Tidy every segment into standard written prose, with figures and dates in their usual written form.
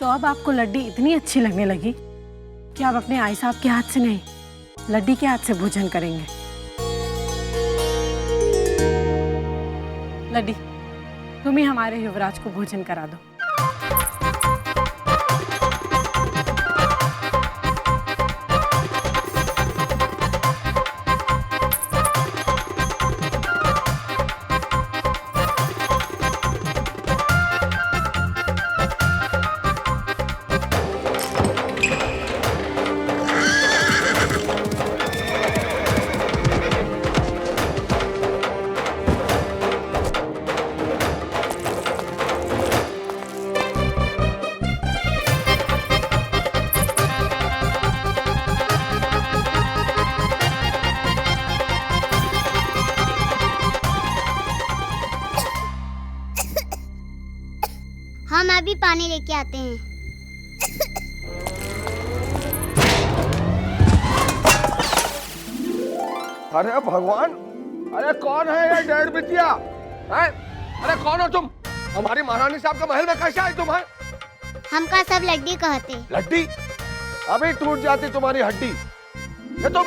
तो अब आपको लड्डी इतनी अच्छी लगने लगी कि आप अपने आई साहब के हाथ से नहीं, लड्डी के हाथ से भोजन करेंगे। लड्डी, तुम ही हमारे युवराज को भोजन करा दो। हम अभी पानी लेके आते हैं। अरे भगवान, अरे कौन है ये डेढ़ बिटिया? अरे कौन हो तुम? हमारी महारानी साहब के महल में कैसे आई तुम? हमका सब लड्डी कहते। लड्डी? अभी टूट जाती तुम्हारी हड्डी। ये तुम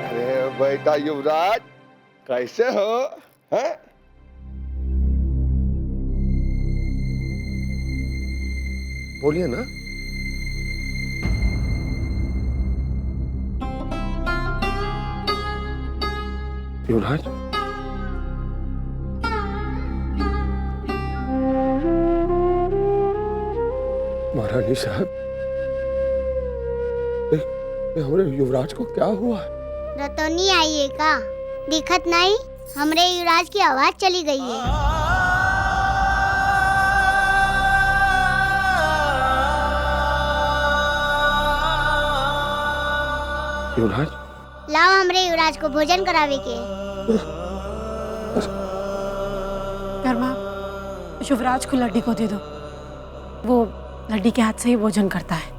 अरे बेटा युवराज, कैसे हो? हैं? बोलिए ना। युवराज, महारानी साहब, हमारे युवराज को क्या हुआ है? रतौनी आई है का? दिखत नहीं? हमरे युवराज की आवाज चली गई है। युवराज, लाओ हमरे युवराज को भोजन करावे के। कर्मा, युवराज को लड्डी को दे दो, वो लड्डी के हाथ से ही भोजन करता है।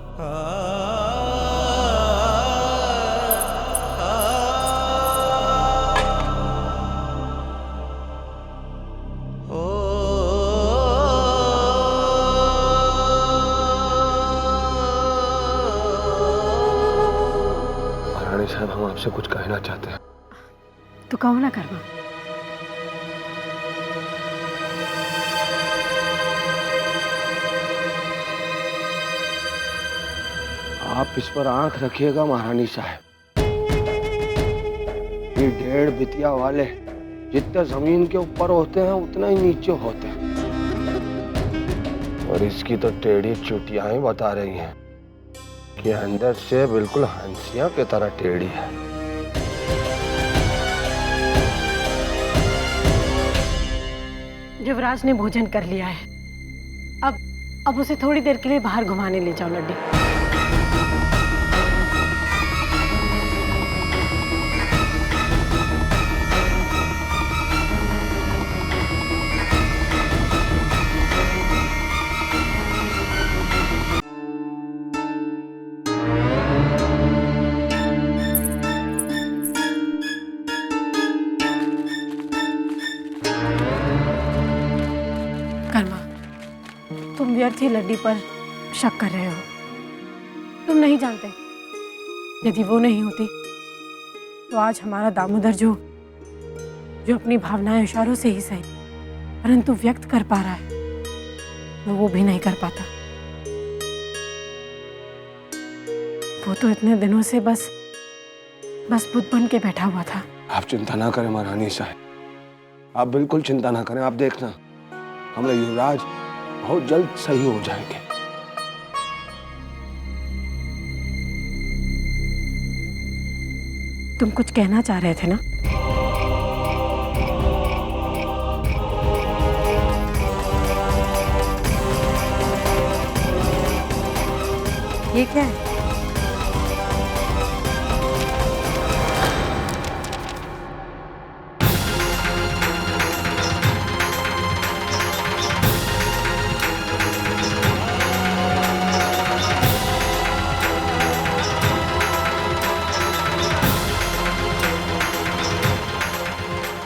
महारानी साहब, हम आपसे कुछ कहना चाहते हैं। तो कहो ना कर्मा। आप इस पर आंख रखिएगा महारानी साहब। ये डेढ़ बिटिया वाले जितने जमीन के ऊपर होते हैं उतना ही नीचे होते हैं। और इसकी तो टेढ़ी चुटियां बता रही हैं कि अंदर से बिल्कुल हंसिया की तरह टेढ़ी है। युवराज ने भोजन कर लिया है, अब उसे थोड़ी देर के लिए बाहर घुमाने ले जाओ लड्डी। कर्मा, तुम व्यर्थ ही लड्डी पर शक कर रहे हो। तुम नहीं जानते, यदि वो नहीं होती तो आज हमारा दामोदर जो अपनी भावनाएं इशारों से ही सही परंतु व्यक्त कर पा रहा है, वो भी नहीं कर पाता। वो तो इतने दिनों से बस बुत बन के बैठा हुआ था। आप चिंता ना करें महारानी साहब, आप बिल्कुल चिंता ना करें। आप देखना, हमारे युवराज बहुत जल्द सही हो जाएंगे। तुम कुछ कहना चाह रहे थे ना? ये क्या है?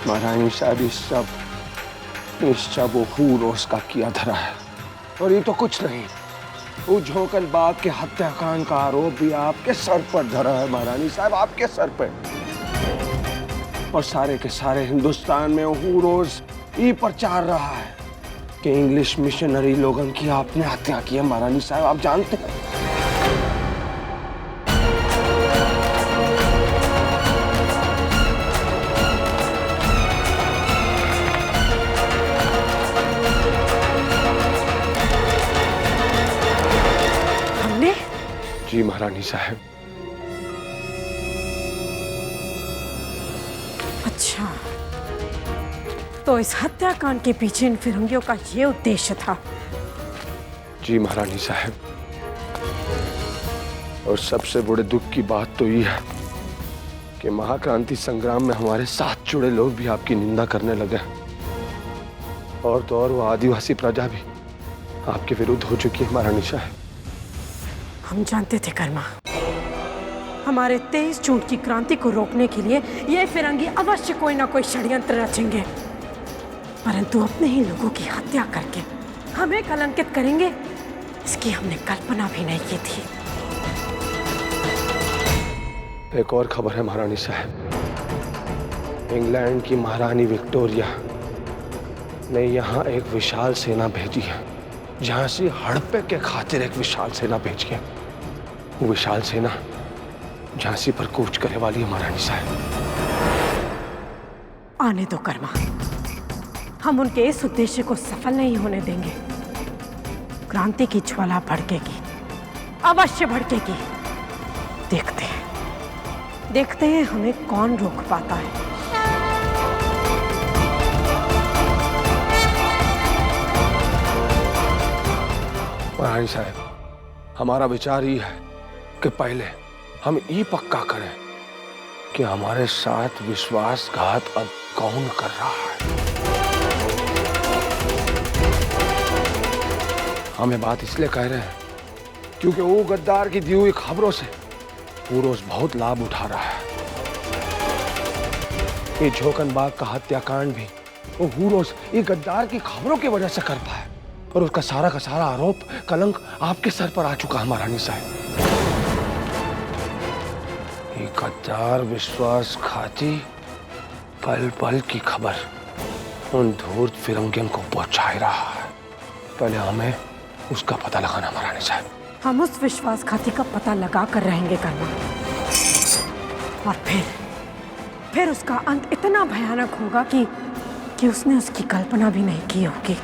महारानी साहब, ये सब निश्चय वो हुरोस का किया धरा है। और ये तो कुछ नहीं, वो झोंकन बाग के हत्याकांड का आरोप भी आपके सर पर धरा है महारानी साहब, आपके सर पर। और सारे के सारे हिंदुस्तान में वो रोज ये प्रचार रहा है कि इंग्लिश मिशनरी लोगों की आपने हत्या की है महारानी साहब, आप जानते हैं। हमने? जी महारानी साहब। अच्छा, तो इस हत्याकांड के पीछे इन फिरंगियों का ये उद्देश्य था। जी महारानी साहब, और सबसे बड़े दुख की बात तो ये है कि महाक्रांति संग्राम में हमारे साथ जुड़े लोग भी आपकी निंदा करने लगे, और तो और वो आदिवासी प्रजा भी आपके विरुद्ध हो चुकी है महारानी साहब। हम जानते थे कर्मा, हमारे 23 जून की क्रांति को रोकने के लिए ये फिरंगी अवश्य कोई ना कोई षड्यंत्र रचेंगे, परंतु अपने ही लोगों की हत्या करके हमें कलंकित करेंगे, इसकी हमने कल्पना भी नहीं की थी। एक और खबर है महारानी साहब, इंग्लैंड की महारानी विक्टोरिया ने यहाँ एक विशाल सेना भेजी है, झांसी हड़पे के खातिर एक विशाल सेना भेजी है। वो विशाल सेना झांसी पर कूच करने वाली है महारानी साहब। आने दो कर्मा, हम उनके इस उद्देश्य को सफल नहीं होने देंगे। क्रांति की ज्वाला भड़केगी, अवश्य भड़केगी। देखते हैं हमें कौन रोक पाता है। महारानी साहब, हमारा विचार ये है कि पहले हम ये पक्का करें कि हमारे साथ विश्वासघात अब कौन कर रहा है। हमें बात इसलिए कह रहे हैं क्योंकि वो गद्दार की दी हुई खबरों से वो रोज बहुत लाभ उठा रहा है। ये झोंकन बाग का हत्याकांड भी वो हुरोस ये गद्दार की खबरों की वजह से कर पाया, और उसका सारा का सारा आरोप कलंक आपके सर पर आ चुका है महारानी साहब। ये गद्दार विश्वासघाती पल पल की खबर उन धूर्त फिरंगियों को पहुंचा रहा है। पहले हमें उसका पता लगाना महारानी साहब। हम उस विश्वासघाती का पता लगा कर रहेंगे कर्मा, और फिर उसका अंत इतना भयानक होगा कि उसने उसकी कल्पना भी नहीं की होगी।